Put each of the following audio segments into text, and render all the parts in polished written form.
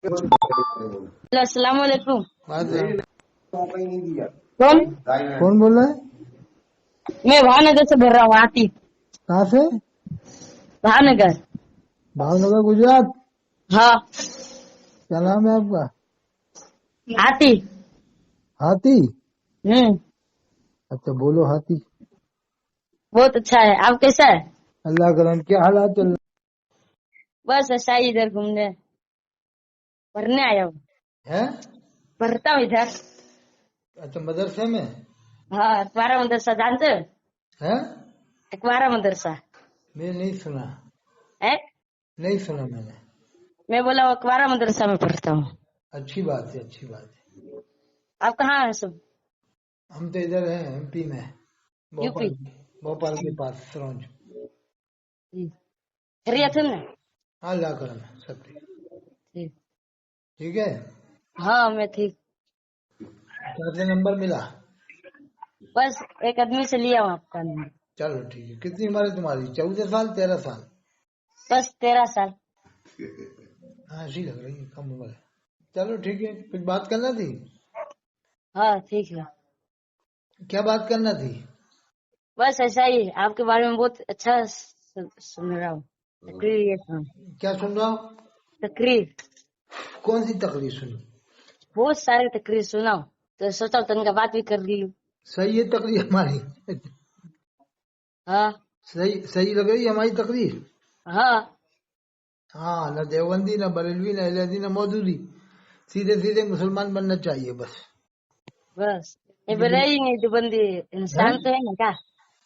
Hello, अस्सलाम वालेकुम। कौन? कौन बोल रहा है? मैं भावनगर से बोल रहा हूँ। आती कहाँ से? भावनगर। भावनगर गुजरात। हाँ, क्या नाम है आपका? आती। हाथी। हम्म, अच्छा बोलो हाथी। बहुत अच्छा है। आप कैसा है? अल्लाह करम। क्या हालात चल बस ऐसा ही इधर घूमने पढ़ने आया हूँ। रहे हैं? पढ़ता हूँ इधर। अच्छा मदरसे में हाँ, अखबारा मदरसा जानते हो? है? अखबारा मदरसा मैं नहीं सुना। है। नहीं सुना मैंने। मैं बोला वो अखबारा मदरसा में पढ़ता हूँ। अच्छी बात है, अच्छी बात है। आप कहाँ हैं सब? हम तो इधर हैं एमपी में, यूपी। भोपाल। भोपाल के पास सरोज। खैरियत है ना? हाँ, अल्लाह करम है, सब ठीक। ठीक। ठीक है। हाँ, मैं ठीक। कैसे नंबर मिला? बस एक आदमी से लिया हूँ आपका नंबर। चलो ठीक है। कितनी उम्र है तुम्हारी? 14 साल, 13 साल? बस 13 साल। हाँ, ऐसी लग रही है, कम उम्र है। चलो ठीक है। कुछ बात करना थी? हाँ, ठीक है। क्या बात करना थी? बस ऐसा ही आपके बारे में बहुत अच्छा सुन रहा हूँ। तकरीर ये सुन। क्या सुन रहा हूँ? तकरीर। कौन सी तकलीफ सुनी? बहुत सारे तकरीर सुना हूँ, तो सोचा तनका बात भी कर ली। सही है तकरीर हमारी? हाँ सही सही लग रही है हमारी तकरीर? हाँ। हाँ, न देवबंदी, न बरेलवी, न अहलदी, न मौदूदी। सीधे सीधे मुसलमान बनना चाहिए बस। बस ये ये बरेगी नहीं दुबंदी। है? इंसान तो है ना क्या?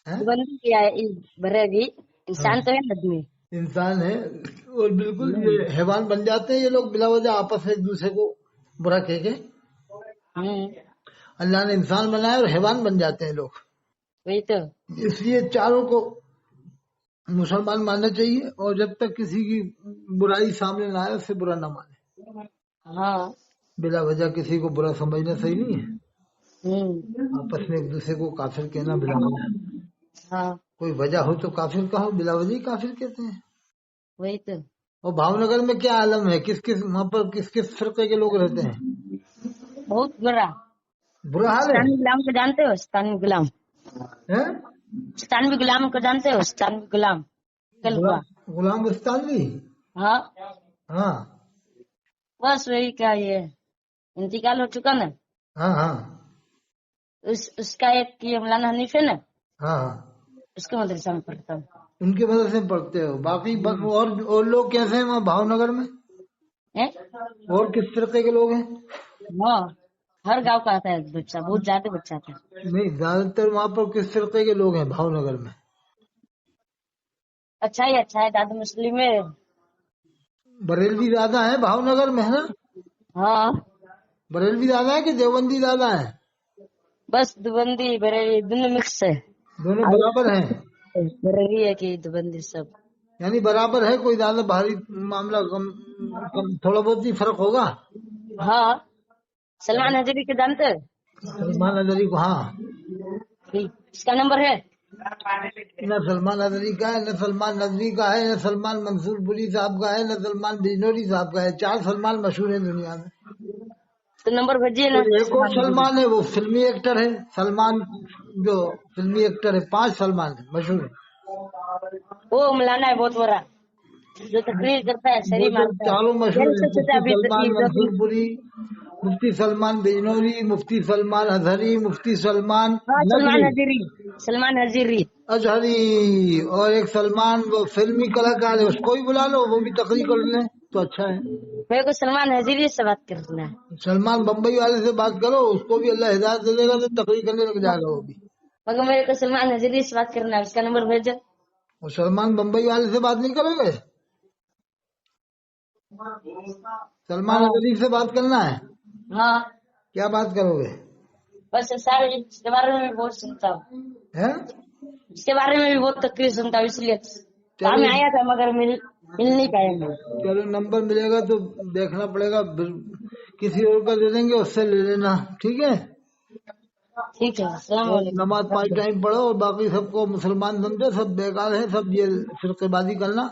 है? दुबंदी क्या है? ये बरेगी हाँ, इंसान तो है ना आदमी। इंसान है। और बिल्कुल ये हैवान बन जाते हैं ये लोग बिला वजह आपस में एक दूसरे को बुरा कह के। हम्म, अल्लाह ने इंसान बनाया और हैवान बन जाते हैं लोग। वही तो। इसलिए चारों को मुसलमान मानना चाहिए, और जब तक किसी की बुराई सामने ना आए उससे बुरा ना माने। हाँ। बिला वजह किसी को बुरा समझना सही नहीं है। हम्म। आपस में एक दूसरे को काफिर कहना बिला वजह। हाँ, कोई वजह हो तो काफिर कहो, बिला वजह ही काफिर कहते हैं। वही तो। और भावनगर में क्या आलम है? किस किस वहाँ पर किस किस फिरके के लोग रहते हैं? बहुत बुरा। बुरा हाल है? स्थानीय गुलाम को जानते हो? स्थानीय गुलाम। हैं? स्थानीय गुलाम को जानते हो? स्थानीय गुलाम कल हुआ। गुलाम मुस्तानवी? हाँ, हाँ बस वही का ये इंतकाल हो चुका ना। हाँ हाँ उसका एक ये मौलाना हनीफ है ना, हाँ हाँ। उसके मदरसा में पढ़ता हूँ। उनके मदरसे में पढ़ते हो? बाकी और लोग कैसे हैं वहाँ भावनगर में? हैं? और किस फिरके के लोग हैं? हाँ, हर गांव का आता है बच्चा, बहुत ज्यादा बच्चा आता है। नहीं, ज्यादातर वहाँ पर किस फिरके के लोग हैं भावनगर में? अच्छा है दादा मुस्लिम है। बरेलवी ज्यादा है भावनगर में, है ना? हाँ, बरेलवी ज्यादा है कि देवबंदी ज्यादा है? बस दुबंदी बरेली दोनों मिक्स है। दोनों बराबर हैं? बरेली है कि दुबंदी सब। यानी बराबर है, कोई ज्यादा भारी मामला थोड़ा बहुत ही फर्क होगा। हाँ, सलमान हजरी के जानते हो? सलमान अदरी को? हाँ। ठीक, इसका नंबर है। न सलमान अदरी का है, न सलमान नदवी का है, न सलमान मंसूरपुरी साहब का है, न सलमान बिजनौरी साहब का है। 4 सलमान मशहूर है दुनिया में। तो नंबर भेजिए ना और एक और सलमान हजरी। सलमान है, वो फिल्मी एक्टर है सलमान। जो फिल्मी एक्टर है, 5 सलमान है मशहूर है। वो मौलाना है बहुत बड़ा, जो तकरीर करता है, वो शरी तो मारता है। चारों मशहूर जेल है, से सजा मुफ्ती सलमान अभी। मंसूरपुरी, मुफ्ती सलमान बिजनौरी, मुफ्ती सलमान अजहरी, मुफ्ती सलमान हाँ, सलमान नदवी, हजीरी। सलमान हजीरी। अजहरी। और एक सलमान वो फिल्मी कलाकार है, उसको भी बुला लो, वो भी तकरीर कर ले तो अच्छा है। मेरे को सलमान हजीरी से बात करना है। सलमान बम्बई वाले से बात करो, उसको भी अल्लाह हिदायत दे देगा तो तकरीर करने लग जाएगा वो भी। मगर मेरे को सलमान हजीरी से बात करना है, उसका नंबर भेजो। और सलमान बम्बई वाले से बात नहीं करोगे? सलमान हाँ अजहरी से बात करना है? हाँ, क्या बात करोगे? बस सारे इसके बारे में भी बहुत सुनता हूँ। हैं? इसके बारे में भी बहुत तकरीर सुनता हूँ, इसलिए काम चलो में आया था मगर मिल नहीं पाया मैं। चलो, नंबर मिलेगा तो देखना पड़ेगा, किसी और का दे देंगे, उससे ले लेना। ठीक है। ठीक है, अस्सलाम और नमाज 5 वालेकुम। टाइम पढ़ो, और बाकी सबको मुसलमान समझो, सब बेकार है, सब ये फिरकेबाजी करना।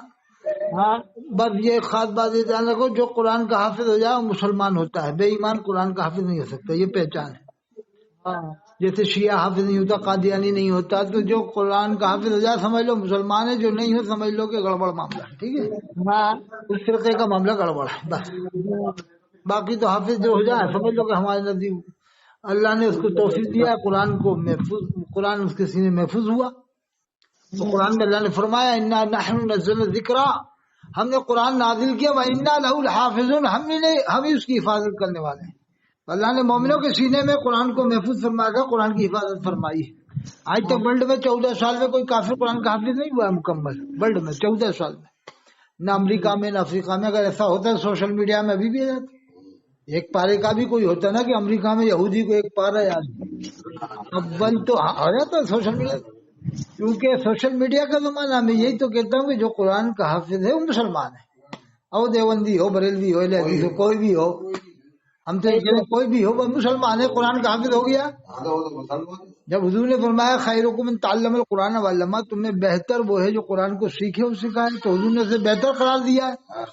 ہاں بس یہ ایک خاص بات یہ جان رکھو، جو قرآن کا حافظ ہو جائے وہ مسلمان ہوتا ہے، بے ایمان قرآن کا حافظ نہیں ہو سکتا، یہ پہچان ہے۔ ہاں جیسے شیعہ حافظ نہیں ہوتا، قادیانی نہیں ہوتا، تو جو قرآن کا حافظ ہو جائے سمجھ لو مسلمان ہے، جو نہیں ہو سمجھ لو کہ گڑبڑ معاملہ ہے، ٹھیک ہے، ہاں اس فرقے کا معاملہ گڑبڑ ہے بس۔ باقی تو حافظ جو ہو جائے سمجھ لو کہ ہمارے نزدیک اللہ نے اس کو توفیق دیا ہے، قرآن کو محفوظ، قرآن اس کے سینے محفوظ ہوا۔ تو قرآن میں اللہ نے فرمایا انا نحن نزلنا الذکر، ہم نے قرآن نازل کیا، وانا لہ الحافظون، ہم ہی اس کی حفاظت کرنے والے ہیں۔ اللہ نے مومنوں کے سینے میں قرآن کو محفوظ فرما کر قرآن کی حفاظت فرمائی ہے۔ آج تک ورلڈ میں 14 سال میں کوئی کافر قرآن کا حافظ نہیں ہوا ہے مکمل، ورلڈ میں 14 سال میں، نہ امریکہ میں نہ افریقہ میں۔ اگر ایسا ہوتا ہے سوشل میڈیا میں ابھی بھی آ جاتا، ایک پارے کا بھی کوئی ہوتا نا کہ امریکہ میں یہودی کو ایک پارا یاد، اب بند تو آ جاتا ہے سوشل میڈیا، کیونکہ سوشل میڈیا کا زمانہ میں یہی تو کہتا ہوں کہ جو قرآن کا حافظ ہے وہ مسلمان ہے، او دیوبندی ہو، بریلوی ہو، لہذی ہو، کوئی بھی ہو، ہم تو یہ کہہ رہے ہیں کوئی بھی ہو وہ مسلمان ہے، قرآن کا حافظ ہو گیا۔ جب حضور نے فرمایا خیرکم من تعلم القرآن وعلمہ، تم میں بہتر وہ ہے جو قرآن کو سیکھے اور سکھائے، تو حضور نے اسے بہتر قرار دیا ہے۔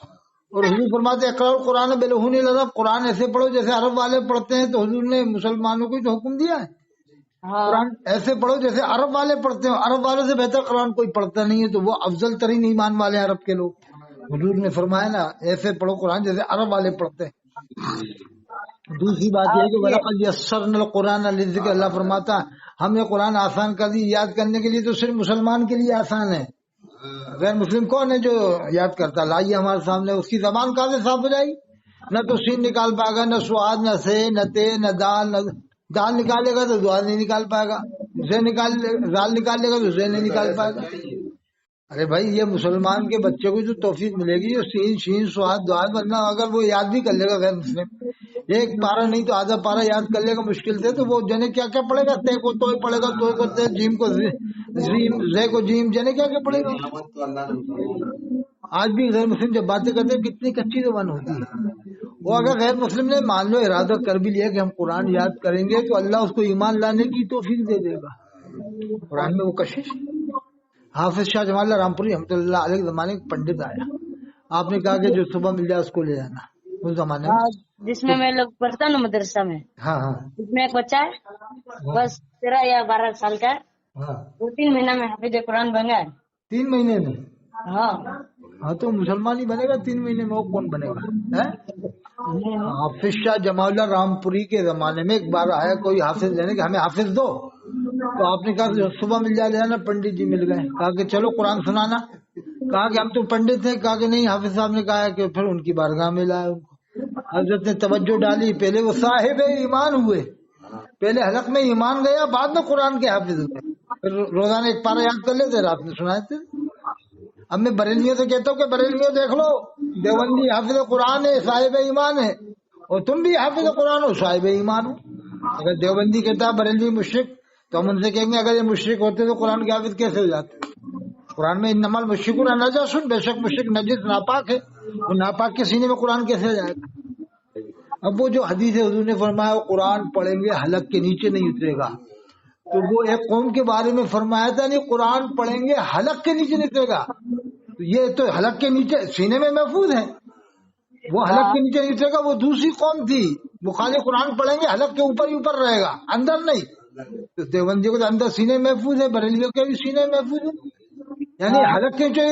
اور حضور فرماتے اقرأ القرآن بلسان العرب، قرآن ایسے پڑھو جیسے عرب والے پڑھتے ہیں، تو حضور نے مسلمانوں کو تو حکم دیا ہے قرآن ایسے پڑھو جیسے عرب والے پڑھتے ہیں، عرب والوں سے بہتر قرآن کوئی پڑھتا نہیں ہے، تو وہ افضل ترین ایمان والے ہیں عرب کے لوگ۔ حضور نے فرمایا نا ایسے پڑھو قرآن جیسے عرب والے پڑھتے ہیں۔ دوسری بات یہ ہے کہ وَلَقَدْ يَسَّرْنَا الْقُرْآنَ لِلذِّكْرِ، اللہ فرماتا ہے ہم نے قرآن آسان کر دی، یاد کرنے کے لیے تو صرف مسلمان کے لیے آسان ہے، غیر مسلم کون ہے جو یاد کرتا؟ لائیے ہمارے سامنے، اس کی زبان کہاں سے صاف ہو جائے گی؟ نہ تو سین نکال پائے گا، نہ سواد، نہ سے، نہ تے، نہ دال، نہ دال نکالے گا تو دعا نہیں نکال پائے گا، دال نکال لے گا تو زے نہیں نکال پائے گا۔ ارے بھائی یہ مسلمان کے بچے کو جو توفیق ملے گی جو سین شین سواد دعا، ورنہ اگر وہ یاد بھی کر لے گا غیر مسلم، ایک پارا نہیں تو آدھا پارا یاد کر لے گا مشکل سے، تو وہ جنے کیا کیا پڑے گا، تے کو تو پڑے گا، تو کو تے، جیم کو زیم، زے کو جیم، جنے کیا کیا پڑے گا۔ آج بھی غیر مسلم جب باتیں کرتے ہیں کتنی کچی زبان ہوتی ہے۔ وہ اگر غیر مسلم نے مان لو ارادہ کر بھی لیا کہ ہم قرآن یاد کریں گے تو اللہ اس کو ایمان لانے کی توفیق دے دے گا۔ قرآن میں وہ کشش۔ حافظ شاہ جمال اللہ رامپوری رحمۃ اللہ علیہ کے زمانے میں پنڈت آیا، آپ نے کہا کہ جو صبح مل جائے اس کو لے جانا، اس زمانے میں جس میں میں لوگ پڑھتا ہوں نا مدرسہ میں، ہاں ہاں اس میں ایک بچہ ہے بس 13 یا 12 سال کا ہے، ہاں 2-3 مہینہ میں حافظ قرآن بن گیا ہے۔ 3 مہینے میں، ہاں ہاں تو مسلمان ہی بنے گا 3 مہینے میں، وہ کون بنے گا؟ حافظ شاہ جمال اللہ رامپوری کے زمانے میں ایک بار آیا کوئی حافظ لینے کہ ہمیں حافظ دو، تو آپ نے کہا کہ صبح مل جائے نا، پنڈت جی مل گئے، کہا کہ چلو قرآن سنانا، کہا کہ ہم تو پنڈت ہیں، کہا کہ نہیں، حافظ صاحب نے کہا کہ پھر ان کی بارگاہ میں لائے ان کو، حضرت نے توجہ ڈالی، پہلے وہ صاحب ایمان ہوئے، پہلے حلق میں ایمان گیا، بعد میں قرآن کے حافظ ہوئے، پھر روزانہ ایک پارا یاد کر لیتے، رات میں سنائے تھے۔ اب میں بریلویوں سے کہتا ہوں کہ بریلویوں دیکھ لو، دیوبندی حافظ قرآن ہے، صاحب ایمان ہے، اور تم بھی حافظ قرآن ہو، صاحب ایمان ہو۔ اگر دیوبندی کہتا ہے بریلوی مشرک، تو ہم ان سے کہیں گے اگر یہ مشرک ہوتے تو قرآن کے حافظ کیسے ہو جاتے؟ قرآن میں انما المشرکون نجس، بے شک مشرک نجس ناپاک ہے، وہ ناپاک کے سینے میں قرآن کیسے آ جائے گا؟ اب وہ جو حدیث حضور نے فرمایا وہ قرآن پڑھیں گے حلق کے نیچے نہیں اترے گا، تو وہ ایک قوم کے بارے میں فرمایا تھا نہیں قرآن پڑھیں گے حلق کے نیچے نہیں اترے گا، تو یہ تو حلق کے نیچے سینے میں محفوظ ہے، وہ حلق کے نیچے نہیں اترے گا، وہ دوسری قوم تھی، وہ خالی قرآن پڑھیں گے حلق کے اوپر ہی اوپر رہے گا، اندر نہیں۔ تو دیوبندی کو تو اندر سینے محفوظ ہے، بریلویوں کے بھی سینے محفوظ ہے، یعنی حلق کے نیچے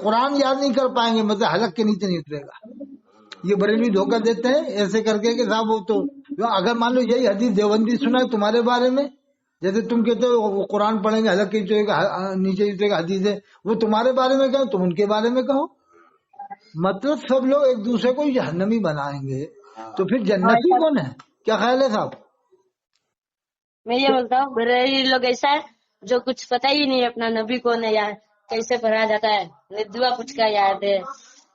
قرآن یاد نہیں کر پائیں گے، مطلب حلق کے نیچے نہیں اترے گا۔ یہ بریلوی دھوکہ دیتے ہیں ایسے کر کے کہ صاحب وہ تو اگر مان لو یہی حدیث دیوبندی سنا ہے تمہارے بارے میں، جیسے تم کہتے ہو وہ قرآن پڑھیں گے حلق کے نیچے اترے گا حدیث ہے، وہ تمہارے بارے میں کہو، تم ان کے بارے میں کہو، مطلب سب لوگ ایک دوسرے کو جہنمی بنائیں گے، تو پھر جنتی کون ہے؟ کیا خیال ہے صاحب؟ میں یہ بولتا ہوں بریلی لوگ ایسا ہے جو کچھ پتہ ہی نہیں اپنا نبی کون ہے یا کیسے پڑھا جاتا ہے، دعا کچھ کا یاد ہے،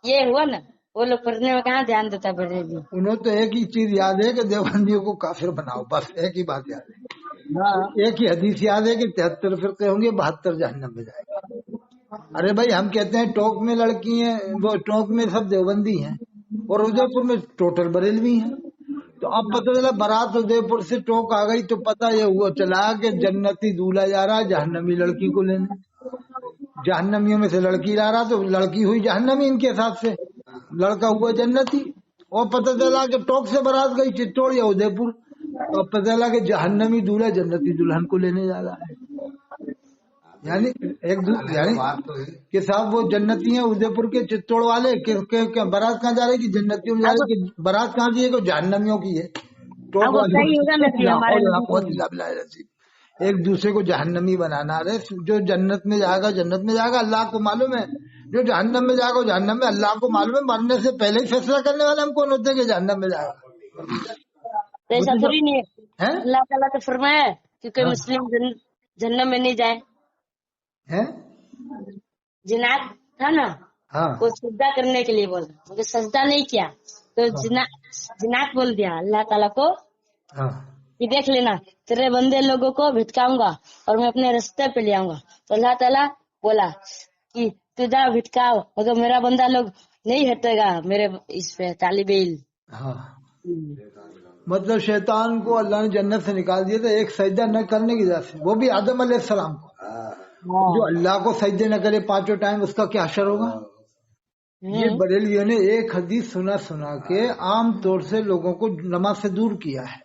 یہ ہوا نا، وہ لوگ پڑھنے میں کہاں دھیان دیتا بریلی۔ انہوں تو ایک ہی چیز یاد ہے کہ دیوبندیوں کو کافر بناؤ، بس ایک ہی بات یاد ہے، ایک ہی حدیث یاد ہے کہ 73 فرقے ہوں گے، 72 جہنم میں جائے گا۔ ارے بھائی ہم کہتے ہیں ٹوک میں لڑکی ہیں، وہ ٹوک میں سب دیوبندی ہیں، اور ادے پور میں ٹوٹل بریلوی ہیں، تو اب پتہ چلا برات ادے پور سے ٹوک آ گئی تو پتہ یہ ہوا چلا کہ جنتی دولہا جا رہا ہے جہنمی لڑکی کو لینے۔ जहन्नमियों में से लड़की ला रहा तो लड़की हुई जहन्नमी इनके हिसाब से, लड़का हुआ जन्नती। और पता चला कि टोक से बारात गई चित्तौड़ या उदयपुर, और पता चला कि जहन्नमी दूल्हा जन्नती दुल्हन को लेने जा रहा है। यानी यानी कि साहब वो जन्नती हैं उदयपुर के चित्तौड़ वाले के बारात कहाँ जा रही कि जन्नतियों में जा रही कि बारात कहाँ की है कि जहन्नमियों की है। अब वो सही होगा ना जी हमारे टोक एक दूसरे को जहन्नमी बनाना। अरे जो जन्नत में जाएगा जन्नत में जाएगा, अल्लाह को मालूम है। जो जहन्नम में जाएगा जहन्नम में, अल्लाह को मालूम है। मरने से पहले ही फैसला करने वाले हम कौन होते हैं कि जहन्नम में जाएगा। तो ऐसा थोड़ी नहीं है, अल्लाह ताला तो फरमाया है क्योंकि मुस्लिम जन्नत में नहीं जाए। हैं जिनात था ना, वो सजदा करने के लिए बोला, मगर सजदा नहीं किया तो जिनात बोल दिया अल्लाह ताला को कि देख लेना तेरे बंदे लोगों को भिटकाऊंगा और मैं अपने रास्ते पे ले आऊंगा। तो अल्लाह ताला बोला कि तू जा भिटकाओ, मगर मेरा बंदा लोग नहीं हटेगा मेरे इस पे तालिब इल्म। मतलब शैतान को अल्लाह ने जन्नत से निकाल दिया था एक सजदा न करने की वजह से, वो भी आदम अलैहिस्सलाम को। जो अल्लाह को सजदे न करे पांचों टाइम, उसका क्या असर होगा। ये बरेलियों ने एक हदीस सुना के आम तौर से लोगों को नमाज से दूर किया है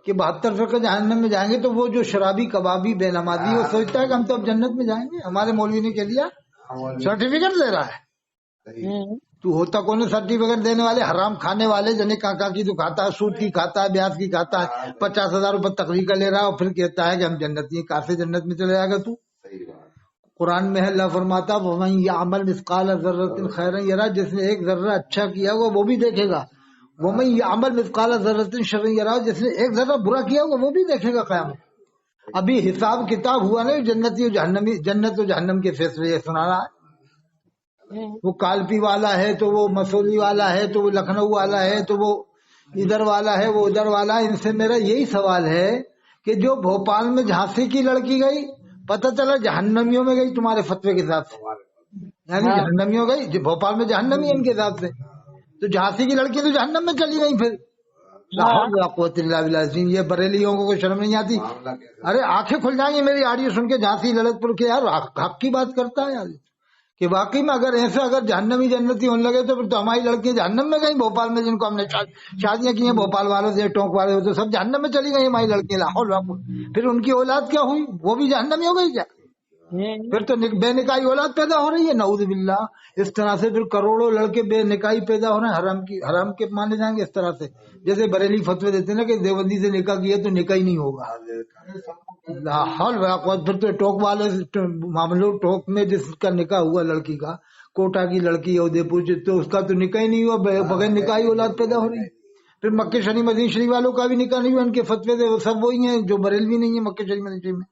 कि 72 फरका जहन्नम में जाएंगे। तो वो जो शराबी कबाबी बेनमाजी वो सोचता है कि हम तो अब जन्नत में जाएंगे, हमारे मौलवी ने कह दिया सर्टिफिकेट दे रहा है। तू होता कौन सर्टिफिकेट देने वाले, हराम खाने वाले, जने काका की तो खाता है, सूद की खाता है, ब्याज की खाता है, 50,000 रुपए तकरीर का ले रहा है और फिर कहता है कि हम जन्नती हैं। कहाँ से जन्नत में चले जाएगा तू। कुरान में अल्लाह फरमाता वमन यअमल मिस्काल ज़र्रतिन खैरन यरा, जिसने एक जर्रा अच्छा किया वो भी देखेगा। वमन यअमल मिस्काल ज़र्रतिन शर्रन यरा, जिसने एक जर्रा बुरा किया वो भी देखेगा क़यामत। अभी हिसाब किताब हुआ नहीं, जन्नती और जहन्नमी, जन्नत और जहन्नम के फैसले ये सुना रहा है। वो कालपी वाला है तो वो मसूली वाला है तो वो लखनऊ वाला है तो वो इधर वाला है वो उधर वाला है। इनसे मेरा यही सवाल है कि जो भोपाल में झांसी की लड़की गई, पता चला जहन्नमियों में गई तुम्हारे फतवे के हिसाब से, यानी जहन्नमियों गई, भोपाल में जहन्नमी इनके हिसाब से, तो झांसी की लड़की तो जहन्नम में चली गई। फिर ये बरेलियों को कोई शर्म नहीं आती। अरे आंखें खुल जाएंगी मेरी ऑडियो सुन के झांसी ललितपुर के। यार हक की बात करता है यार कि वाकई में अगर ऐसे अगर जहन्नमी जन्नती होने लगे तो फिर तो हमारी लड़कियां जहन्नम में गई। भोपाल में जिनको हमने शादियां की हैं भोपाल वालों से, टोंक वाले तो सब जहन्नम में चली गई हमारी लड़कियां लाहौल। फिर उनकी औलाद क्या हुई, वो भी जहन्नमी हो गई क्या। फिर तो बेनिकाही औलाद पैदा हो रही है नऊज़ बिल्लाह। इस तरह से फिर करोड़ों लड़के बेनिकाही पैदा हो रहे हैं, हराम के माने जाएंगे इस तरह से। जैसे बरेली फतवे देते हैं ना कि देवबंदी से निकाह किया तो निकाह ही नहीं होगा। फिर तो टोक वाले मामलों, टोक में जिसका निकाह हुआ लड़की का, कोटा की लड़की उदयपुर, तो उसका तो निकाह ही नहीं हुआ, बगैर निकाह ही औलाद पैदा हो रही है। फिर मक्के शरीफ मदीना शरीफ वालों का भी निकाह नहीं हुआ, उनके फतवे थे वो सब वही है जो बरेलवी नहीं है मक्के शरीफ मदीना शरीफ में।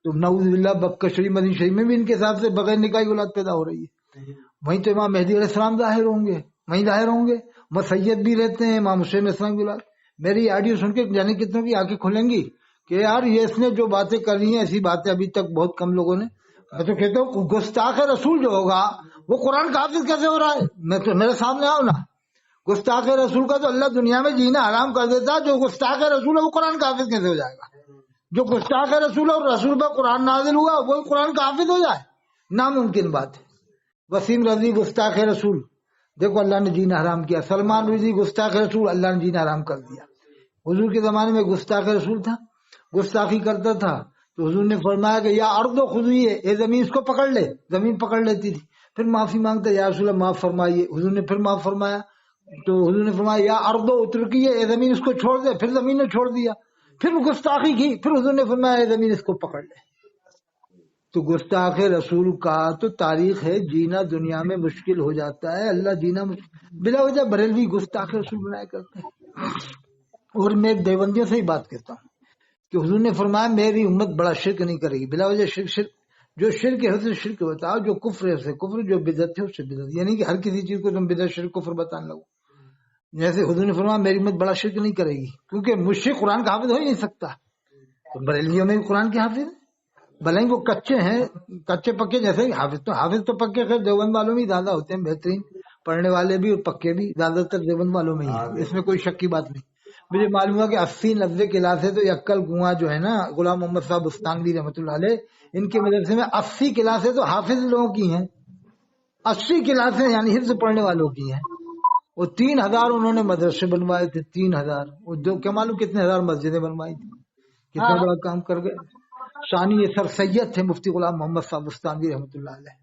तो नऊज़ बिल्लाह मक्का शरीफ मदीना शरीफ में भी इनके हिसाब से बगैर निकाह ही औलाद पैदा हो रही है। वहीं तो इमाम मेहदी अलैहिस्सलाम जाहिर होंगे, वहीं जाहिर होंगे। मसैयद भी रहते हैं इमाम हुसैन अलैहिस्सलाम की औलाद। मेरी ऑडियो सुन के जाने कितनों की आंखें खुलेंगी कि यार ये इसने जो बातें कर रही हैं ऐसी बातें अभी तक बहुत कम लोगों ने। मैं तो कहता हूँ गुस्ताख रसूल जो होगा वो कुरान का हाफिज कैसे हो रहा है। मैं तो मेरे सामने आओ ना, गुस्ताख रसूल का तो अल्लाह दुनिया में जीना हराम कर देता। जो गुस्ताख रसूल है वो कुरान का हाफिज कैसे हो जाएगा। जो गुस्ताख रसूल और रसूल पर कुरान नाजिल हुआ वो कुरान का हाफिज हो जाए, नामुमकिन बात है। वसीम रजी गुस्ताख रसूल, देखो अल्लाह ने जीना हराम किया। सलमान रजी गुस्ताख रसूल, अल्लाह ने जीना हराम कर दिया। हुजूर के जमाने में गुस्ताख रसूल था, गुस्ताखी करता था तो हुजूर ने फरमाया कि या अर्दो खुदी है, ये जमीन इसको पकड़ ले, जमीन पकड़ लेती थी। फिर माफी मांगता या रसूल माफ फरमाइए, हुजूर ने फिर माफ फरमाया। तो हुजूर ने फरमाया या अर्दो उतरकी है, ये जमीन इसको छोड़ दे, फिर जमीन ने छोड़ दिया। फिर गुस्ताखी की, फिर हुजूर ने फरमाया ये जमीन इसको पकड़ ले। तो गुस्ताख रसूल का तो तारीख है, जीना दुनिया में मुश्किल हो जाता है। अल्लाह जीना बिला वजह बरेलवी गुस्ताख रसूल बनाया करते हैं। और मैं देवबंदियों से ही बात करता हूँ कि हुजूर ने फरमाया मेरी उम्मत बड़ा शिरक नहीं करेगी, बिला वजह शिरक। जो शिरक है उसे शिरक बताओ, जो कुफ्र है उसे कुफ्र, जो बिदअत है उससे बिदअत। यानी कि हर किसी चीज को तुम बिदअत शिरक कुफ्र बताने लगो। जैसे हुजूर ने फरमाया मेरी उम्मत बड़ा शिरक नहीं करेगी, क्योंकि मुश्रिक कुरान का हाफिज हो ही नहीं सकता। तो बरेलियों में भी कुरान के हाफिज, भले ही वो कच्चे हैं, कच्चे पक्के जैसे हाफिज तो पक्के खैर देवबंद वालों में ही ज्यादा होते हैं, बेहतरीन पढ़ने वाले भी और पक्के भी ज्यादातर देवबंद वालों में ही है, इसमें कोई शक की बात नहीं। مجھے معلوم ہوا کہ 80-90 کلاسیں تو یکل گواں جو ہے نا غلام محمد صاحب بستانوی رحمۃ اللہ علیہ، ان کے مدرسے میں 80 کلاسیں تو حافظ لوگوں کی ہیں، 80 کلاسیں یعنی حفظ پڑھنے والوں کی ہیں، وہ 3000 انہوں نے مدرسے بنوائے تھے، 3000، وہ جو کیا معلوم کتنے ہزار مسجدیں بنوائی تھی، کتنا ہاں بڑا کام کر گئے۔ ثانی یہ سر سید تھے مفتی غلام محمد صاحب بستانوی رحمۃ اللہ علیہ،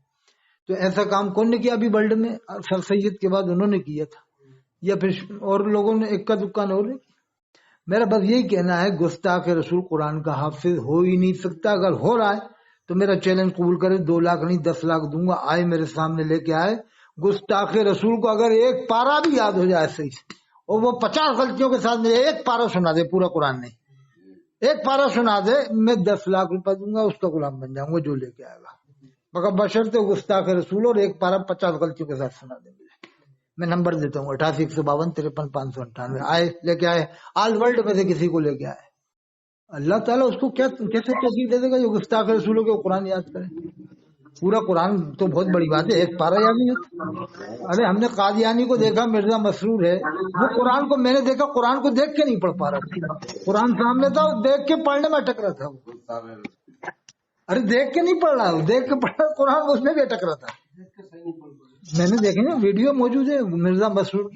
تو ایسا کام کون نے کیا ابھی ورلڈ میں؟ سر سید کے بعد انہوں نے کیا تھا، یا پھر اور لوگوں نے اکا دکا نے اور نہیں۔ میرا بس یہی کہنا ہے گستاخ رسول قرآن کا حافظ ہو ہی نہیں سکتا، اگر ہو رہا ہے تو میرا چیلنج قبول کرے، 2 لاکھ نہیں 10 لاکھ دوں گا، آئے میرے سامنے لے کے آئے، گستاخ رسول کو اگر ایک پارا بھی یاد ہو جائے صحیح سے، اور وہ 50 غلطیوں کے ساتھ مجھے ایک پارا سنا دے، پورا قرآن نہیں، ایک پارا سنا دے، میں 10 لاکھ روپے دوں گا، اس کا غلام بن جاؤں گا جو لے کے آئے گا، مگر بشرطے گستاخ رسول اور ایک پارا 50 غلطیوں کے ساتھ سنا دے مجھے۔ میں نمبر دیتا ہوں 88-152-53-598، آئے لے کے آئے، آل ورلڈ میں سے کسی کو لے کے آئے، اللہ تعالیٰ اس کو کیسے توفیق دے دے گا جو گستاخ رسولوں کے قرآن یاد کرے؟ پورا قرآن تو بہت بڑی بات ہے، ایک پارا یاد نہیں ہوتا۔ ارے ہم نے قادیانی کو دیکھا، مرزا مسرور ہے، وہ قرآن کو میں نے دیکھا، قرآن کو دیکھ کے نہیں پڑھ پا رہا تھا، قرآن سامنے تھا دیکھ کے پڑھنے میں اٹک رہا تھا وہ، ارے دیکھ کے نہیں پڑھ رہا، دیکھ کے پڑھ رہا قرآن، اس میں بھی اٹک رہا تھا۔ میں نے دیکھا نا ویڈیو موجود ہے مرزا مسرور کی۔